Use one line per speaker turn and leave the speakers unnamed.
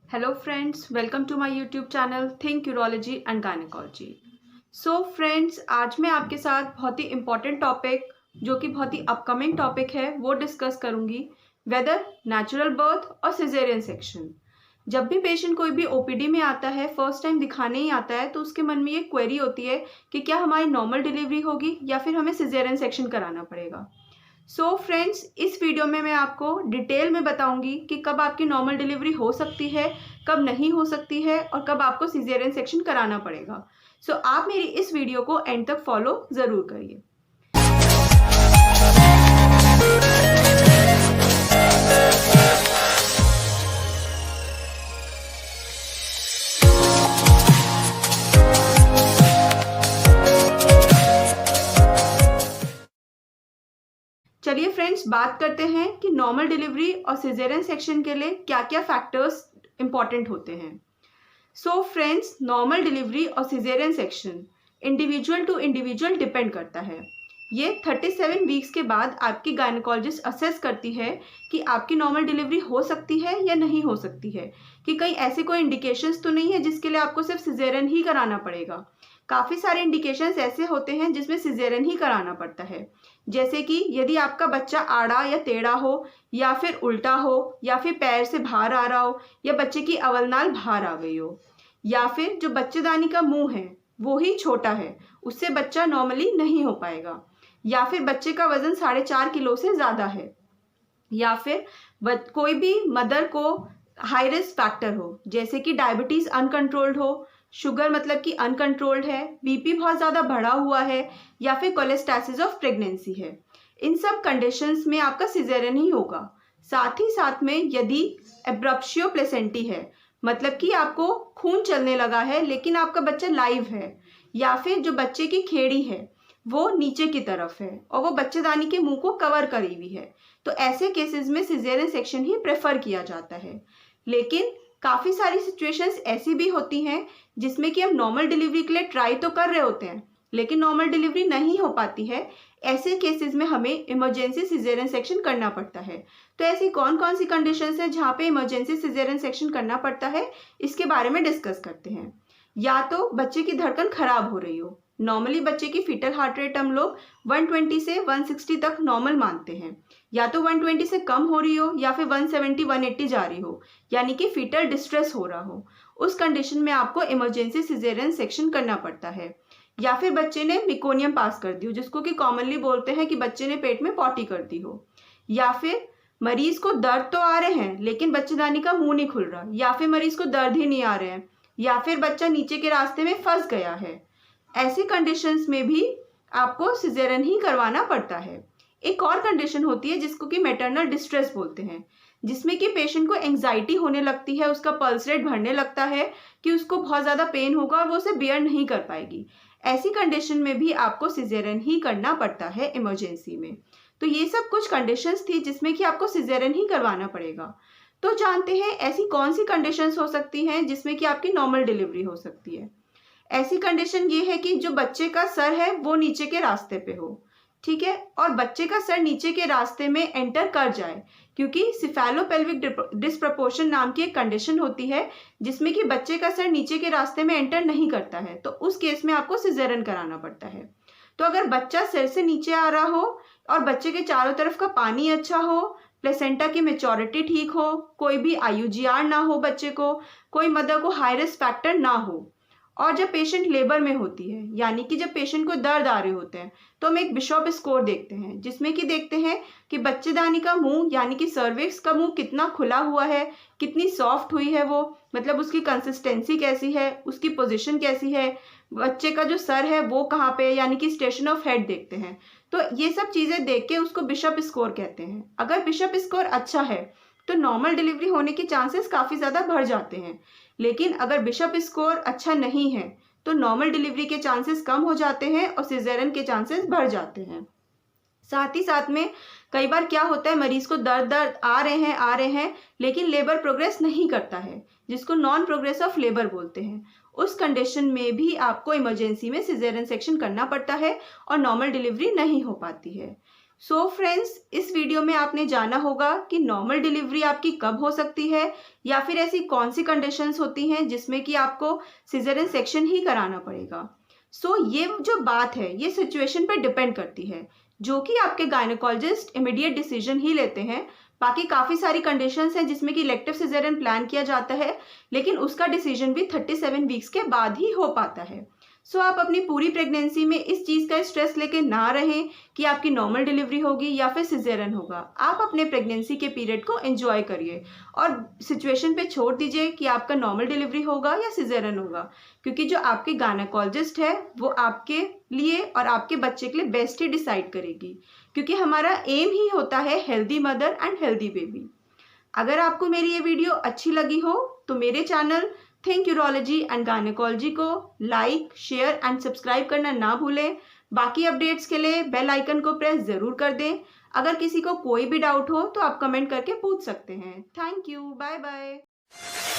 Hello friends, welcome to my YouTube channel think urology and gynaecology. So friends, आज मैं आपके साथ बहुत ही इम्पॉर्टेंट टॉपिक जो कि बहुत ही अपकमिंग टॉपिक है वो डिस्कस करूंगी, वेदर नेचुरल बर्थ और सिजेरियन सेक्शन। जब भी पेशेंट कोई भी ओपीडी में आता है, फर्स्ट टाइम दिखाने ही आता है, तो उसके मन में ये क्वेरी होती है कि क्या हमारी नॉर्मल डिलीवरी होगी या फिर हमें सिजेरियन सेक्शन कराना पड़ेगा। सो फ्रेंड्स, इस वीडियो में मैं आपको डिटेल में बताऊंगी कि कब आपकी नॉर्मल डिलीवरी हो सकती है, कब नहीं हो सकती है और कब आपको सिजेरियन सेक्शन कराना पड़ेगा। सो आप मेरी इस वीडियो को एंड तक फॉलो ज़रूर करिए। चलिए फ्रेंड्स, बात करते हैं कि नॉर्मल डिलीवरी और सिजेरियन सेक्शन के लिए क्या क्या फैक्टर्स इंपॉर्टेंट होते हैं। सो फ्रेंड्स, नॉर्मल डिलीवरी और caesarean section individual to individual depend करता है। ये 37 वीक्स के बाद आपकी गायनेकोलॉजिस्ट असेस करती है कि आपकी नॉर्मल डिलीवरी हो सकती है या नहीं हो सकती है, कि कहीं ऐसे कोई इंडिकेशंस तो नहीं है जिसके लिए आपको सिर्फ सिजेरियन ही कराना पड़ेगा। काफ़ी सारे इंडिकेशंस ऐसे होते हैं जिसमें सिजेरियन ही कराना पड़ता है, जैसे कि यदि आपका बच्चा आड़ा या टेढ़ा हो, या फिर उल्टा हो, या फिर पैर से बाहर आ रहा हो, या बच्चे की अवलनाल बाहर आ गई हो, या फिर जो बच्चेदानी का मुंह है वो ही छोटा है, उससे बच्चा नॉर्मली नहीं हो पाएगा, या फिर बच्चे का वजन 4.5 किलो से ज़्यादा है, या फिर कोई भी मदर को हाई रिस्क फैक्टर हो, जैसे कि डायबिटीज़ अनकंट्रोल्ड हो, शुगर मतलब कि अनकंट्रोल्ड है, बीपी बहुत ज़्यादा बढ़ा हुआ है, या फिर कोलेस्टेसिस ऑफ प्रेगनेंसी है। इन सब कंडीशंस में आपका सिजेरियन ही होगा। साथ ही साथ में यदि एब्रप्शियो प्लेसेंटी है, मतलब कि आपको खून चलने लगा है लेकिन आपका बच्चा लाइव है, या फिर जो बच्चे की खेड़ी है वो नीचे की तरफ है और वो बच्चेदानी के मुंह को कवर करी हुई है, तो ऐसे केसेस में सिजेरियन सेक्शन ही प्रेफर किया जाता है। लेकिन काफ़ी सारी सिचुएशंस ऐसी भी होती हैं जिसमें कि हम नॉर्मल डिलीवरी के लिए ट्राई तो कर रहे होते हैं लेकिन नॉर्मल डिलीवरी नहीं हो पाती है। ऐसे केसेस में हमें इमरजेंसी सिजेरियन सेक्शन करना पड़ता है। तो ऐसी कौन कौन सी कंडीशंस हैं जहाँ पे इमरजेंसी सिजेरियन सेक्शन करना पड़ता है, इसके बारे में डिस्कस करते हैं। या तो बच्चे की धड़कन खराब हो रही हो, नॉर्मली बच्चे की फीटल हार्ट रेट हम लोग 120 से 160 तक नॉर्मल मानते हैं, या तो 120 से कम हो रही हो या फिर 170 180 जा रही हो, यानी कि फीटल डिस्ट्रेस हो रहा हो, उस कंडीशन में आपको इमरजेंसी सिजेरियन सेक्शन करना पड़ता है। या फिर बच्चे ने मिकोनियम पास कर दी हो, जिसको कि कॉमनली बोलते हैं कि बच्चे ने पेट में पॉटी कर दी हो, या फिर मरीज को दर्द तो आ रहे हैं लेकिन बच्चेदानी का मुंह नहीं खुल रहा, या फिर मरीज को दर्द ही नहीं आ रहे हैं, या फिर बच्चा नीचे के रास्ते में फंस गया है। ऐसी कंडीशंस में भी आपको सिजेरियन ही करवाना पड़ता है। एक और कंडीशन होती है जिसको कि मैटरनल डिस्ट्रेस बोलते हैं, जिसमें कि पेशेंट को एंग्जाइटी होने लगती है, उसका पल्स रेट बढ़ने लगता है कि उसको बहुत ज़्यादा पेन होगा और वो उसे बेयर नहीं कर पाएगी। ऐसी कंडीशन में भी आपको सिजेरियन ही करना पड़ता है इमरजेंसी में। तो ये सब कुछ कंडीशंस थी जिसमें कि आपको सिजेरियन ही करवाना पड़ेगा। तो जानते हैं ऐसी कौन सी कंडीशंस हो सकती हैं जिसमें कि आपकी नॉर्मल डिलीवरी हो सकती है। ऐसी कंडीशन ये है कि जो बच्चे का सर है वो नीचे के रास्ते पे हो, ठीक है, और बच्चे का सर नीचे के रास्ते में एंटर कर जाए, क्योंकि सिफेलोपेल्विक डिस्प्रपोर्शन नाम की एक कंडीशन होती है जिसमें कि बच्चे का सर नीचे के रास्ते में एंटर नहीं करता है, तो उस केस में आपको सिजेरियन कराना पड़ता है। तो अगर बच्चा सिर से नीचे आ रहा हो और बच्चे के चारों तरफ का पानी अच्छा हो, प्लेसेंटा की मेच्योरिटी ठीक हो, कोई भी IUGR ना हो बच्चे को, कोई मदर को हाई रिस्क फैक्टर ना हो, और जब पेशेंट लेबर में होती है, यानी कि जब पेशेंट को दर्द आ रहे होते हैं, तो हम एक बिशॉप स्कोर देखते हैं जिसमें कि देखते हैं कि बच्चेदानी का मुंह यानी कि सर्विक्स का मुंह कितना खुला हुआ है, कितनी सॉफ्ट हुई है वो, मतलब उसकी कंसिस्टेंसी कैसी है, उसकी पोजीशन कैसी है, बच्चे का जो सर है वो कहाँ पे, यानी कि स्टेशन ऑफ हेड देखते हैं। तो ये सब चीज़ें देख के उसको बिशप स्कोर कहते हैं। अगर बिशप स्कोर अच्छा है तो नॉर्मल डिलीवरी होने के चांसेस काफ़ी ज़्यादा बढ़ जाते हैं, लेकिन अगर बिशप स्कोर अच्छा नहीं है तो नॉर्मल डिलीवरी के चांसेस कम हो जाते हैं और सिजेरियन के चांसेस बढ़ जाते हैं। साथ ही साथ में कई बार क्या होता है, मरीज को दर्द आ रहे हैं लेकिन लेबर प्रोग्रेस नहीं करता है, जिसको नॉन प्रोग्रेस ऑफ लेबर बोलते हैं। उस कंडीशन में भी आपको इमरजेंसी में सिजेरियन सेक्शन करना पड़ता है और नॉर्मल डिलीवरी नहीं हो पाती है। सो फ्रेंड्स, इस वीडियो में आपने जाना होगा कि नॉर्मल डिलीवरी आपकी कब हो सकती है या फिर ऐसी कौन सी कंडीशंस होती हैं जिसमें कि आपको सिजेरियन सेक्शन ही कराना पड़ेगा। ये जो बात है ये सिचुएशन पर डिपेंड करती है, जो कि आपके गायनेकोलॉजिस्ट इमीडिएट डिसीजन ही लेते हैं। बाकी काफ़ी सारी कंडीशंस हैं जिसमें कि इलेक्टिव सिजेरियन प्लान किया जाता है, लेकिन उसका डिसीजन भी 37 वीक्स के बाद ही हो पाता है। आप अपनी पूरी प्रेगनेंसी में इस चीज़ का स्ट्रेस लेके ना रहें कि आपकी नॉर्मल डिलीवरी होगी या फिर सिजेरियन होगा। आप अपने प्रेगनेंसी के पीरियड को एंजॉय करिए और सिचुएशन पे छोड़ दीजिए कि आपका नॉर्मल डिलीवरी होगा या सिजेरियन होगा, क्योंकि जो आपके गायनेकोलॉजिस्ट है वो आपके लिए और आपके बच्चे के लिए बेस्ट ही डिसाइड करेगी, क्योंकि हमारा एम ही होता है healthy mother and healthy baby. अगर आपको मेरी ये वीडियो अच्छी लगी हो तो मेरे channel think urology and gynaecology को लाइक, शेयर एंड सब्सक्राइब करना ना भूलें। बाकी अपडेट्स के लिए बेल आइकन को प्रेस ज़रूर कर दें। अगर किसी को कोई भी डाउट हो तो आप कमेंट करके पूछ सकते हैं। Thank you, bye bye.